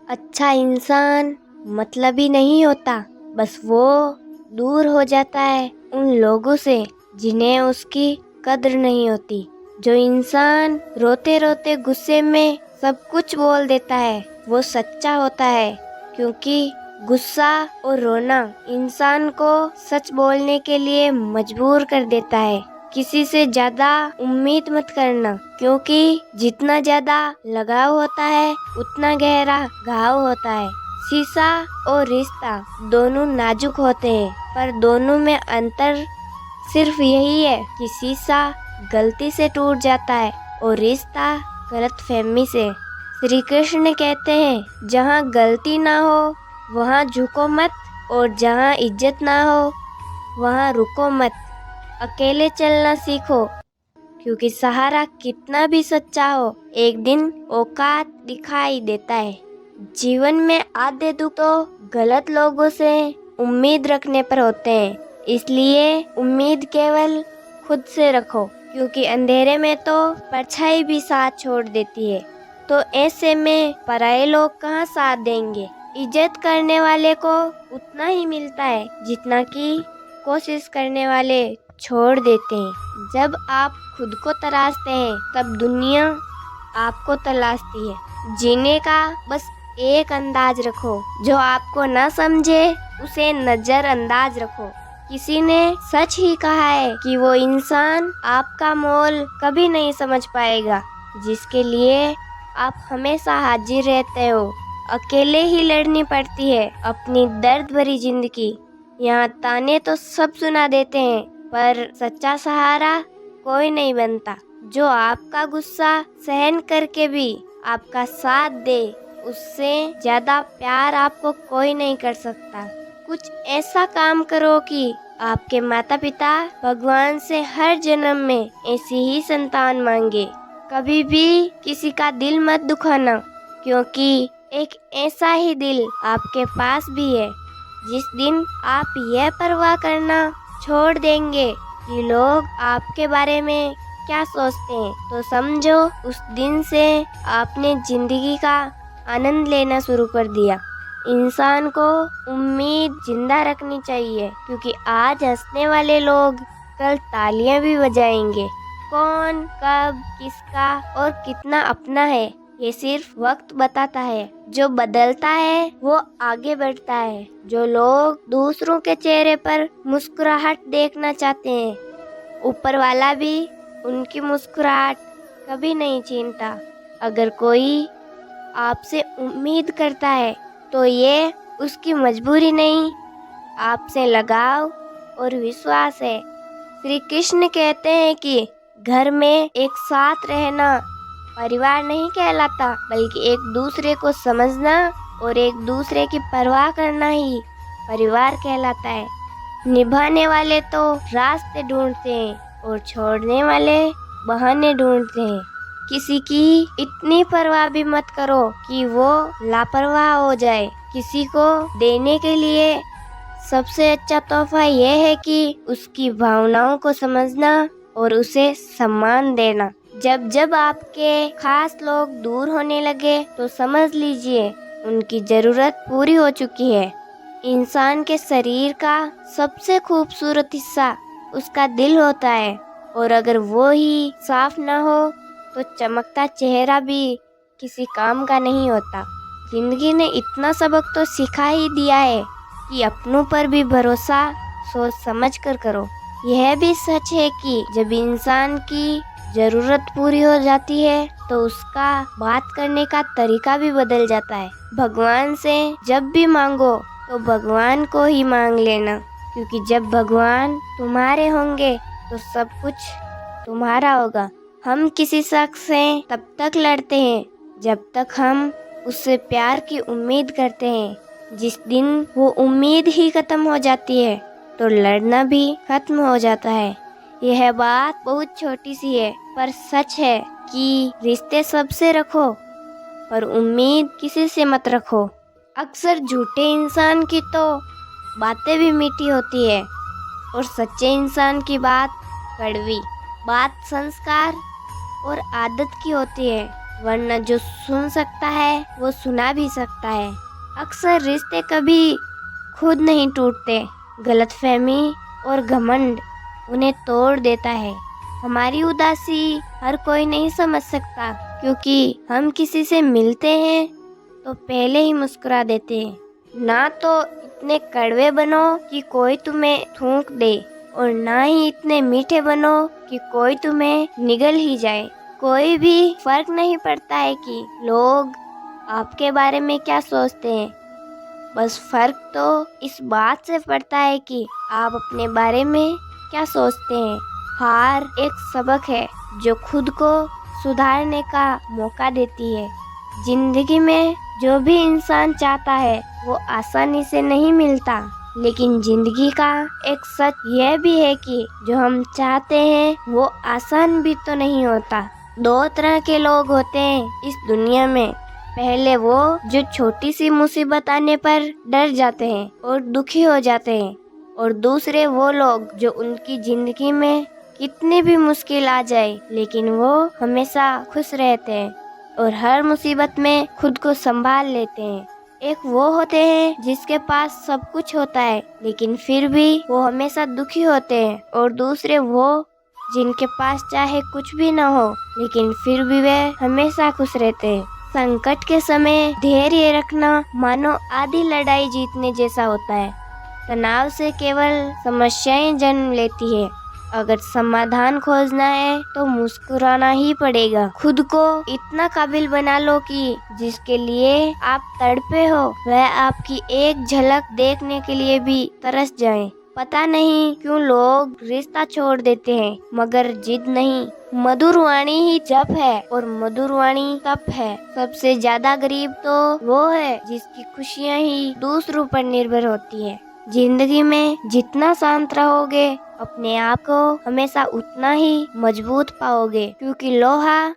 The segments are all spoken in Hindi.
अच्छा इंसान मतलबी नहीं होता, बस वो दूर हो जाता है उन लोगों से जिन्हें उसकी कद्र नहीं होती। जो इंसान रोते रोते गुस्से में सब कुछ बोल देता है वो सच्चा होता है, क्योंकि गुस्सा और रोना इंसान को सच बोलने के लिए मजबूर कर देता है। किसी से ज्यादा उम्मीद मत करना, क्योंकि जितना ज्यादा लगाव होता है उतना गहरा घाव होता है। शीशा और रिश्ता दोनों नाजुक होते हैं, पर दोनों में अंतर सिर्फ यही है कि शीशा गलती से टूट जाता है और रिश्ता गलतफहमी से। श्री कृष्ण कहते हैं, जहाँ गलती ना हो वहाँ झुको मत, और जहाँ इज्जत ना हो वहाँ रुको मत। अकेले चलना सीखो, क्योंकि सहारा कितना भी सच्चा हो एक दिन औकात दिखाई देता है। जीवन में आधे दुख तो गलत लोगों से उम्मीद रखने पर होते हैं, इसलिए उम्मीद केवल खुद से रखो, क्योंकि अंधेरे में तो परछाई भी साथ छोड़ देती है। तो ऐसे में पराये लोग कहाँ साथ देंगे। इज्जत करने वाले को उतना ही मिलता है जितना कि कोशिश करने वाले छोड़ देते हैं। जब आप खुद को तराशते हैं तब दुनिया आपको तलाशती है। जीने का बस एक अंदाज रखो, जो आपको ना समझे उसे नजरअंदाज रखो। किसी ने सच ही कहा है कि वो इंसान आपका मोल कभी नहीं समझ पाएगा जिसके लिए आप हमेशा हाजिर रहते हो। अकेले ही लड़नी पड़ती है अपनी दर्द भरी जिंदगी। यहाँ ताने तो सब सुना देते हैं, पर सच्चा सहारा कोई नहीं बनता। जो आपका गुस्सा सहन करके भी आपका साथ दे, उससे ज्यादा प्यार आपको कोई नहीं कर सकता। कुछ ऐसा काम करो कि आपके माता पिता भगवान से हर जन्म में ऐसी ही संतान मांगे। कभी भी किसी का दिल मत दुखाना, क्योंकि एक ऐसा ही दिल आपके पास भी है। जिस दिन आप यह परवाह करना छोड़ देंगे कि लोग आपके बारे में क्या सोचते हैं, तो समझो उस दिन से आपने जिंदगी का आनंद लेना शुरू कर दिया। इंसान को उम्मीद जिंदा रखनी चाहिए, क्योंकि आज हंसने वाले लोग कल तालियां भी बजाएंगे। कौन कब किसका और कितना अपना है ये सिर्फ वक्त बताता है। जो बदलता है वो आगे बढ़ता है। जो लोग दूसरों के चेहरे पर मुस्कुराहट देखना चाहते हैं, ऊपर वाला भी उनकी मुस्कुराहट कभी नहीं छीनता। अगर कोई आपसे उम्मीद करता है तो ये उसकी मजबूरी नहीं, आपसे लगाव और विश्वास है। श्री कृष्ण कहते हैं कि घर में एक साथ रहना परिवार नहीं कहलाता, बल्कि एक दूसरे को समझना और एक दूसरे की परवाह करना ही परिवार कहलाता है। निभाने वाले तो रास्ते ढूंढते हैं और छोड़ने वाले बहाने ढूंढते हैं। किसी की इतनी परवाह भी मत करो कि वो लापरवाह हो जाए। किसी को देने के लिए सबसे अच्छा तोहफा यह है कि उसकी भावनाओं को समझना और उसे सम्मान देना। जब जब आपके खास लोग दूर होने लगे तो समझ लीजिए उनकी जरूरत पूरी हो चुकी है। इंसान के शरीर का सबसे खूबसूरत हिस्सा उसका दिल होता है, और अगर वो ही साफ ना हो तो चमकता चेहरा भी किसी काम का नहीं होता। जिंदगी ने इतना सबक तो सिखा ही दिया है कि अपनों पर भी भरोसा सोच समझ कर करो। यह भी सच है कि जब इंसान की जरूरत पूरी हो जाती है तो उसका बात करने का तरीका भी बदल जाता है। भगवान से जब भी मांगो तो भगवान को ही मांग लेना, क्योंकि जब भगवान तुम्हारे होंगे तो सब कुछ तुम्हारा होगा। हम किसी शख्स से तब तक लड़ते हैं जब तक हम उससे प्यार की उम्मीद करते हैं। जिस दिन वो उम्मीद ही खत्म हो जाती है तो लड़ना भी खत्म हो जाता है। यह बात बहुत छोटी सी है, पर सच है कि रिश्ते सबसे रखो पर उम्मीद किसी से मत रखो। अक्सर झूठे इंसान की तो बातें भी मीठी होती है और सच्चे इंसान की बात कड़वी। बात संस्कार और आदत की होती है। वरना जो सुन सकता है वो सुना भी सकता है। अक्सर रिश्ते कभी खुद नहीं टूटते, गलतफहमी और घमंड उन्हें तोड़ देता है। हमारी उदासी हर कोई नहीं समझ सकता, क्योंकि हम किसी से मिलते हैं तो पहले ही मुस्कुरा देते हैं। ना तो इतने कड़वे बनो कि कोई तुम्हें थूक दे, और ना ही इतने मीठे बनो कि कोई तुम्हें निगल ही जाए। कोई भी फर्क नहीं पड़ता है कि लोग आपके बारे में क्या सोचते हैं। बस फर्क तो इस बात से पड़ता है कि आप अपने बारे में क्या सोचते हैं। हार एक सबक है जो खुद को सुधारने का मौका देती है। जिंदगी में जो भी इंसान चाहता है वो आसानी से नहीं मिलता, लेकिन जिंदगी का एक सच यह भी है कि जो हम चाहते हैं वो आसान भी तो नहीं होता। दो तरह के लोग होते हैं इस दुनिया में। पहले वो जो छोटी सी मुसीबत आने पर डर जाते हैं और दुखी हो जाते हैं, और दूसरे वो लोग जो उनकी जिंदगी में कितनी भी मुश्किल आ जाए लेकिन वो हमेशा खुश रहते हैं और हर मुसीबत में खुद को संभाल लेते हैं। एक वो होते हैं जिसके पास सब कुछ होता है लेकिन फिर भी वो हमेशा दुखी होते हैं, और दूसरे वो जिनके पास चाहे कुछ भी ना हो लेकिन फिर भी वे हमेशा खुश रहते हैं। संकट के समय धैर्य रखना मानो आधी लड़ाई जीतने जैसा होता है। तनाव से केवल समस्याएं जन्म लेती है। अगर समाधान खोजना है तो मुस्कुराना ही पड़ेगा। खुद को इतना काबिल बना लो कि जिसके लिए आप तड़पे हो वह आपकी एक झलक देखने के लिए भी तरस जाए। पता नहीं क्यों लोग रिश्ता छोड़ देते हैं, मगर जिद नहीं। मधुर वाणी ही जप है और मधुर वाणी तप है। सबसे ज्यादा गरीब तो वो है जिसकी खुशियाँ ही दूसरों पर निर्भर होती है। जिंदगी में जितना शांत रहोगे अपने आप को हमेशा उतना ही मजबूत पाओगे, क्योंकि लोहा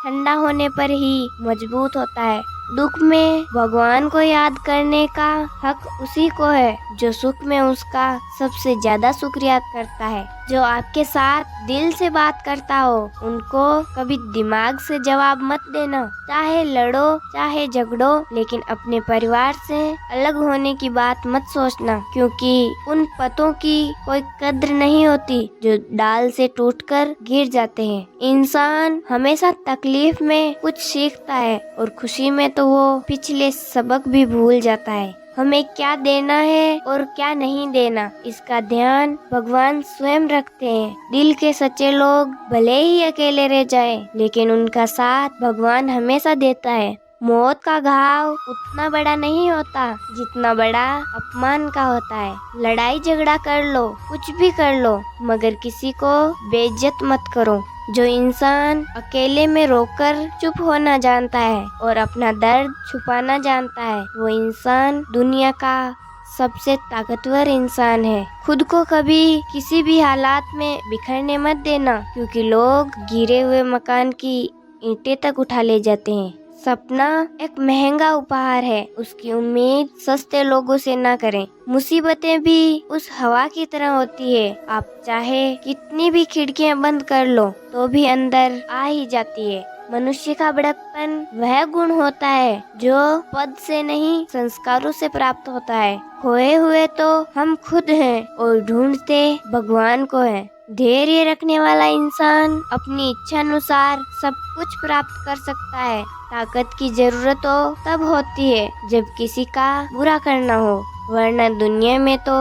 ठंडा होने पर ही मजबूत होता है। दुख में भगवान को याद करने का हक उसी को है जो सुख में उसका सबसे ज्यादा शुक्रिया करता है। जो आपके साथ दिल से बात करता हो उनको कभी दिमाग से जवाब मत देना। चाहे लड़ो चाहे झगड़ो, लेकिन अपने परिवार से अलग होने की बात मत सोचना, क्योंकि उन पतों की कोई कद्र नहीं होती जो डाल से टूटकर गिर जाते हैं। इंसान हमेशा तकलीफ में कुछ सीखता है और खुशी में तो वो पिछले सबक भी भूल जाता है। हमें क्या देना है और क्या नहीं देना, इसका ध्यान भगवान स्वयं रखते हैं। दिल के सच्चे लोग भले ही अकेले रह जाएं, लेकिन उनका साथ भगवान हमेशा देता है। मौत का घाव उतना बड़ा नहीं होता जितना बड़ा अपमान का होता है। लड़ाई झगड़ा कर लो, कुछ भी कर लो, मगर किसी को बेइज्जत मत करो। जो इंसान अकेले में रोकर चुप होना जानता है और अपना दर्द छुपाना जानता है, वो इंसान दुनिया का सबसे ताकतवर इंसान है। खुद को कभी किसी भी हालात में बिखरने मत देना, क्योंकि लोग गिरे हुए मकान की ईंटें तक उठा ले जाते हैं। सपना एक महंगा उपहार है, उसकी उम्मीद सस्ते लोगों से ना करें। मुसीबतें भी उस हवा की तरह होती है, आप चाहे कितनी भी खिड़कियां बंद कर लो तो भी अंदर आ ही जाती है। मनुष्य का बड़कपन वह गुण होता है जो पद से नहीं संस्कारों से प्राप्त होता है। खोए हुए तो हम खुद हैं और ढूंढते भगवान को है। धैर्य रखने वाला इंसान अपनी इच्छा अनुसार सब कुछ प्राप्त कर सकता है। ताकत की जरूरत तो तब होती है जब किसी का बुरा करना हो, वरना दुनिया में तो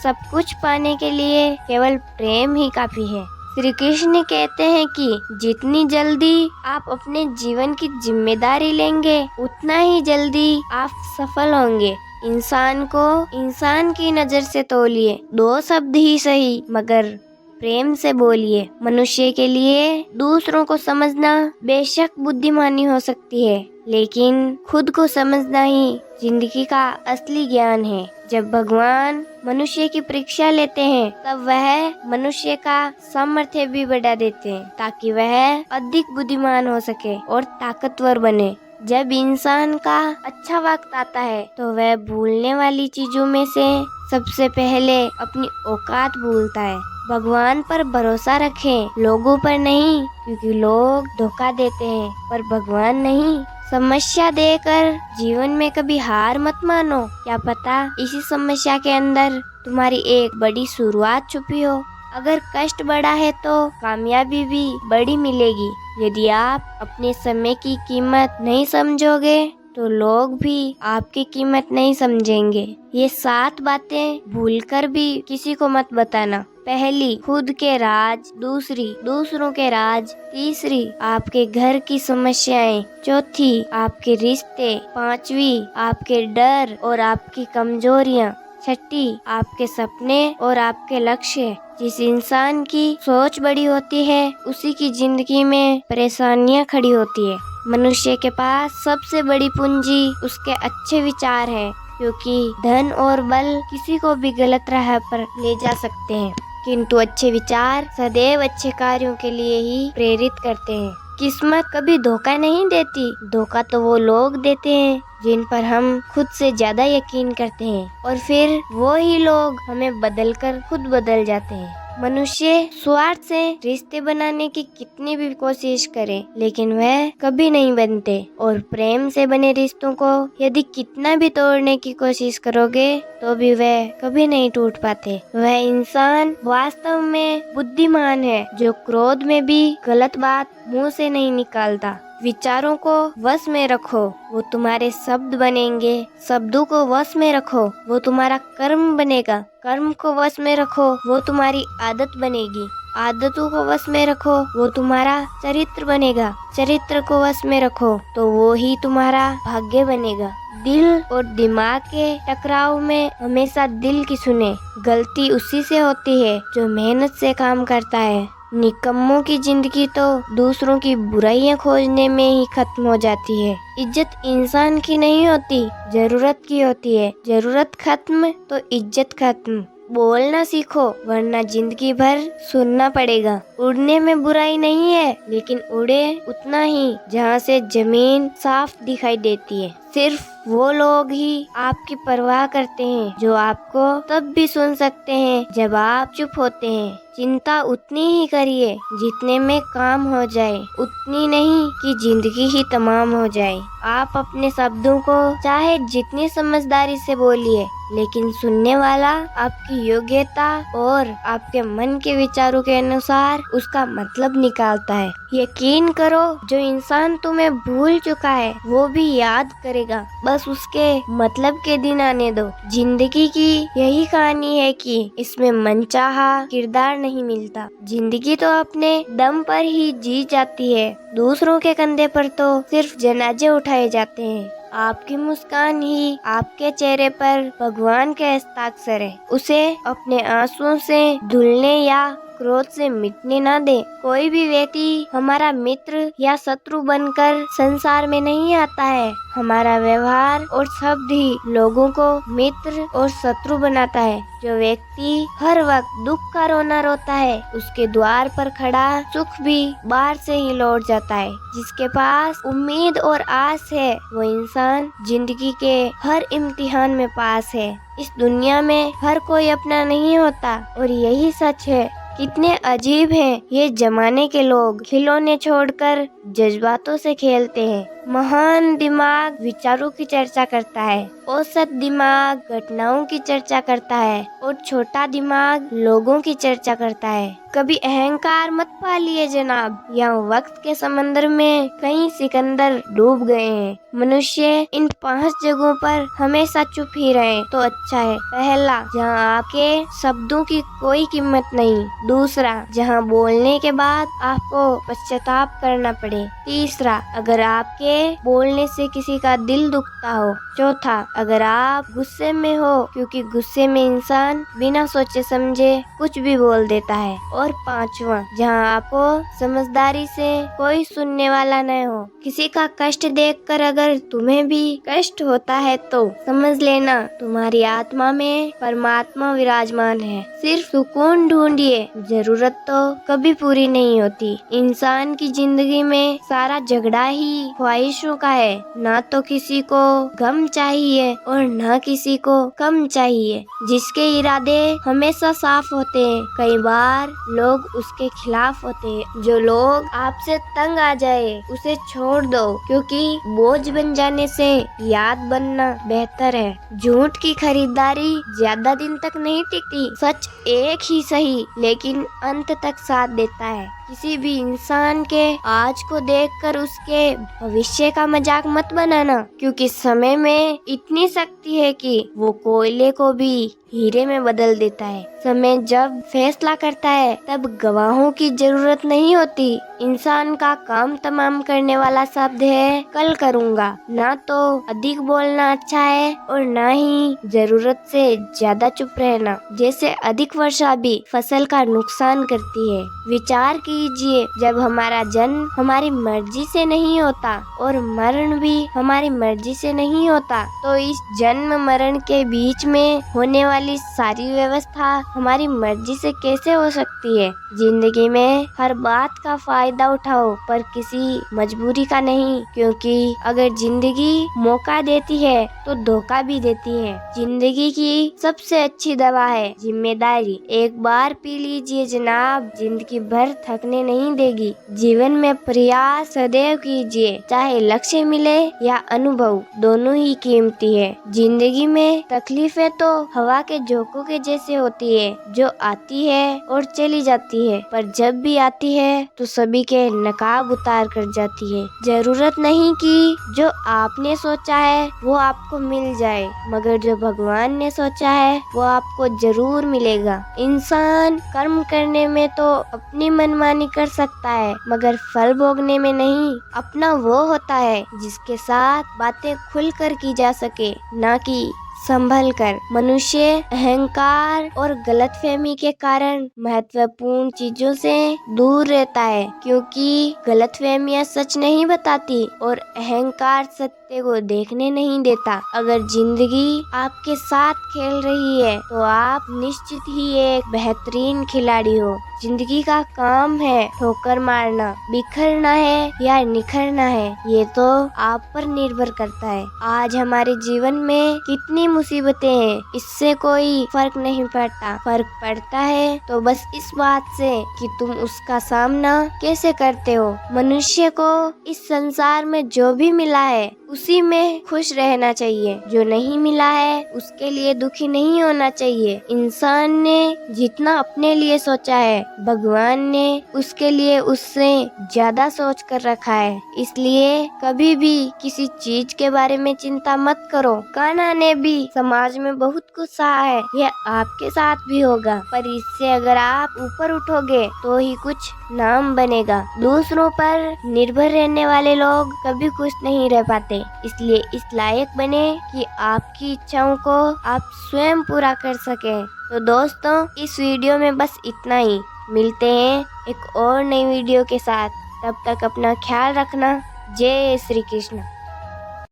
सब कुछ पाने के लिए केवल प्रेम ही काफी है। श्री कृष्ण कहते हैं कि जितनी जल्दी आप अपने जीवन की जिम्मेदारी लेंगे उतना ही जल्दी आप सफल होंगे। इंसान को इंसान की नजर से तोलिए, दो शब्द ही सही मगर प्रेम से बोलिए। मनुष्य के लिए दूसरों को समझना बेशक बुद्धिमानी हो सकती है, लेकिन खुद को समझना ही जिंदगी का असली ज्ञान है। जब भगवान मनुष्य की परीक्षा लेते हैं तब वह मनुष्य का सामर्थ्य भी बढ़ा देते हैं, ताकि वह अधिक बुद्धिमान हो सके और ताकतवर बने। जब इंसान का अच्छा वक्त आता है तो वह भूलने वाली चीजों में से सबसे पहले अपनी औकात भूलता है। भगवान पर भरोसा रखें, लोगों पर नहीं, क्योंकि लोग धोखा देते हैं पर भगवान नहीं। समस्या देकर जीवन में कभी हार मत मानो, क्या पता इसी समस्या के अंदर तुम्हारी एक बड़ी शुरुआत छुपी हो। अगर कष्ट बड़ा है तो कामयाबी भी बड़ी मिलेगी। यदि आप अपने समय की कीमत नहीं समझोगे तो लोग भी आपकी कीमत नहीं समझेंगे। ये 7 बातें भूलकर भी किसी को मत बताना। पहली, खुद के राज। दूसरी, दूसरों के राज। तीसरी, आपके घर की समस्याएं। चौथी, आपके रिश्ते। पांचवी, आपके डर और आपकी कमजोरियां। छठी, आपके सपने और आपके लक्ष्य। जिस इंसान की सोच बड़ी होती है उसी की जिंदगी में परेशानियां खड़ी होती है। मनुष्य के पास सबसे बड़ी पूंजी उसके अच्छे विचार हैं, क्योंकि धन और बल किसी को भी गलत राह पर ले जा सकते हैं, किंतु अच्छे विचार सदैव अच्छे कार्यों के लिए ही प्रेरित करते हैं। किस्मत कभी धोखा नहीं देती, धोखा तो वो लोग देते हैं जिन पर हम खुद से ज्यादा यकीन करते हैं, और फिर वो ही लोग हमें बदलकर खुद बदल जाते हैं। मनुष्य स्वार्थ से रिश्ते बनाने की कितनी भी कोशिश करे, लेकिन वह कभी नहीं बनते, और प्रेम से बने रिश्तों को यदि कितना भी तोड़ने की कोशिश करोगे तो भी वह कभी नहीं टूट पाते। वह इंसान वास्तव में बुद्धिमान है जो क्रोध में भी गलत बात मुंह से नहीं निकालता। विचारों को वश में रखो, वो तुम्हारे शब्द बनेंगे। शब्दों को वश में रखो, वो तुम्हारा कर्म बनेगा। कर्म को वश में रखो, वो तुम्हारी आदत बनेगी। आदतों को वश में रखो, वो तुम्हारा चरित्र बनेगा। चरित्र को वश में रखो तो वो ही तुम्हारा भाग्य बनेगा। दिल और दिमाग के टकराव में हमेशा दिल की सुने। गलती उसी से होती है जो मेहनत से काम करता है। निकम्मों की जिंदगी तो दूसरों की बुराइयां खोजने में ही खत्म हो जाती है। इज्जत इंसान की नहीं होती, जरूरत की होती है। जरूरत खत्म तो इज्जत खत्म। बोलना सीखो, वरना जिंदगी भर सुनना पड़ेगा। उड़ने में बुराई नहीं है, लेकिन उड़े उतना ही जहाँ से जमीन साफ दिखाई देती है। सिर्फ वो लोग ही आपकी परवाह करते हैं जो आपको तब भी सुन सकते हैं जब आप चुप होते हैं। चिंता उतनी ही करिए जितने में काम हो जाए, उतनी नहीं कि जिंदगी ही तमाम हो जाए। आप अपने शब्दों को चाहे जितनी समझदारी से बोलिए, लेकिन सुनने वाला आपकी योग्यता और आपके मन के विचारों के अनुसार उसका मतलब निकालता है। यकीन करो, जो इंसान तुम्हें भूल चुका है वो भी याद करेगा, बस उसके मतलब के दिन आने दो। जिंदगी की यही कहानी है कि इसमें मनचाहा किरदार नहीं मिलता। जिंदगी तो अपने दम पर ही जी जाती है, दूसरों के कंधे पर तो सिर्फ जनाजे उठाए जाते हैं। आपकी मुस्कान ही आपके चेहरे पर भगवान के हस्ताक्षर है। उसे अपने आंसुओं से धुलने या क्रोध से मिटने ना दे। कोई भी व्यक्ति हमारा मित्र या शत्रु बनकर संसार में नहीं आता है। हमारा व्यवहार और शब्द ही लोगों को मित्र और शत्रु बनाता है। जो व्यक्ति हर वक्त दुख का रोना रोता है, उसके द्वार पर खड़ा सुख भी बाहर से ही लौट जाता है। जिसके पास उम्मीद और आस है, वो इंसान जिंदगी के हर इम्तिहान में पास है। इस दुनिया में हर कोई अपना नहीं होता, और यही सच है। कितने अजीब हैं ये जमाने के लोग, खिलौने छोड़कर जज्बातों से खेलते हैं। महान दिमाग विचारों की चर्चा करता है, औसत दिमाग घटनाओं की चर्चा करता है, और छोटा दिमाग लोगों की चर्चा करता है। कभी अहंकार मत पालिए जनाब, यहाँ वक्त के समंदर में कई सिकंदर डूब गए हैं। मनुष्य इन 5 जगहों पर हमेशा चुप ही रहे तो अच्छा है। पहला, जहाँ आपके शब्दों की कोई कीमत नहीं। दूसरा, जहाँ बोलने के बाद आपको पश्चाताप करना पड़े। तीसरा, अगर आपके बोलने से किसी का दिल दुखता हो। चौथा, अगर आप गुस्से में हो, क्योंकि गुस्से में इंसान बिना सोचे समझे कुछ भी बोल देता है। और पांचवा, जहाँ आपको समझदारी से कोई सुनने वाला न हो। किसी का कष्ट देखकर अगर तुम्हें भी कष्ट होता है तो समझ लेना तुम्हारी आत्मा में परमात्मा विराजमान है। सिर्फ सुकून ढूंढिए, जरूरत तो कभी पूरी नहीं होती। इंसान की जिंदगी में सारा झगड़ा ही ख्वाहिशों का है। ना तो किसी को गम चाहिए और ना किसी को कम चाहिए। जिसके इरादे हमेशा साफ होते हैं, कई बार लोग उसके खिलाफ होते हैं। जो लोग आपसे तंग आ जाए उसे छोड़ दो, क्योंकि बोझ बन जाने से याद बनना बेहतर है। झूठ की खरीदारी ज्यादा दिन तक नहीं टिकती। सच एक ही सही लेकिन अंत तक साथ देता है। किसी भी इंसान के आज को देखकर उसके भविष्य का मजाक मत बनाना, क्योंकि समय में इतनी शक्ति है कि वो कोयले को भी हीरे में बदल देता है। समय जब फैसला करता है तब गवाहों की जरूरत नहीं होती। इंसान का काम तमाम करने वाला शब्द है कल करूँगा। ना तो अधिक बोलना अच्छा है और ना ही जरूरत से ज्यादा चुप रहना। जैसे अधिक वर्षा भी फसल का नुकसान करती है। विचार कीजिए, जब हमारा जन्म हमारी मर्जी से नहीं होता और मरण भी हमारी मर्जी से नहीं होता, तो इस जन्म मरण के बीच में होने वाली सारी व्यवस्था हमारी मर्जी से कैसे हो सकती है। जिंदगी में हर बात का फायदा उठाओ, पर किसी मजबूरी का नहीं, क्योंकि अगर जिंदगी मौका देती है तो धोखा भी देती है। जिंदगी की सबसे अच्छी दवा है जिम्मेदारी। एक बार पी लीजिए जनाब, जिंदगी भर थकने नहीं देगी। जीवन में प्रयास सदैव कीजिए, चाहे लक्ष्य मिले या अनुभव, दोनों ही कीमती है। जिंदगी में तकलीफें तो हवा के झोंकों के जैसे होती है, जो आती है और चली जाती है, पर जब भी आती है तो सभी के नकाब उतार कर जाती है। जरूरत नहीं कि जो आपने सोचा है वो आपको मिल जाए, मगर जो भगवान ने सोचा है वो आपको जरूर मिलेगा। इंसान कर्म करने में तो अपनी मनमानी कर सकता है, मगर फल भोगने में नहीं। अपना वो होता है जिसके साथ बातें खुलकर की जा सके, ना कि संभल कर। मनुष्य अहंकार और गलतफहमी के कारण महत्वपूर्ण चीजों से दूर रहता है, क्योंकि गलतफहमियां सच नहीं बताती और अहंकार सत्य को देखने नहीं देता। अगर जिंदगी आपके साथ खेल रही है तो आप निश्चित ही एक बेहतरीन खिलाड़ी हो। जिंदगी का काम है ठोकर मारना, बिखरना है या निखरना है, ये तो आप पर निर्भर करता है। आज हमारे जीवन में कितनी मुसीबतें हैं, इससे कोई फर्क नहीं पड़ता। फर्क पड़ता है तो बस इस बात से कि तुम उसका सामना कैसे करते हो। मनुष्य को इस संसार में जो भी मिला है उसी में खुश रहना चाहिए, जो नहीं मिला है उसके लिए दुखी नहीं होना चाहिए। इंसान ने जितना अपने लिए सोचा है, भगवान ने उसके लिए उससे ज्यादा सोच कर रखा है। इसलिए कभी भी किसी चीज के बारे में चिंता मत करो। कान्हा ने भी समाज में बहुत कुछ सहा है, यह आपके साथ भी होगा, पर इससे अगर आप ऊपर उठोगे तो ही कुछ नाम बनेगा। दूसरों पर निर्भर रहने वाले लोग कभी खुश नहीं रह पाते। इसलिए इस लायक बने कि आपकी इच्छाओं को आप स्वयं पूरा कर सके। तो दोस्तों, इस वीडियो में बस इतना ही। मिलते हैं एक और नई वीडियो के साथ। तब तक अपना ख्याल रखना। जय श्री कृष्ण।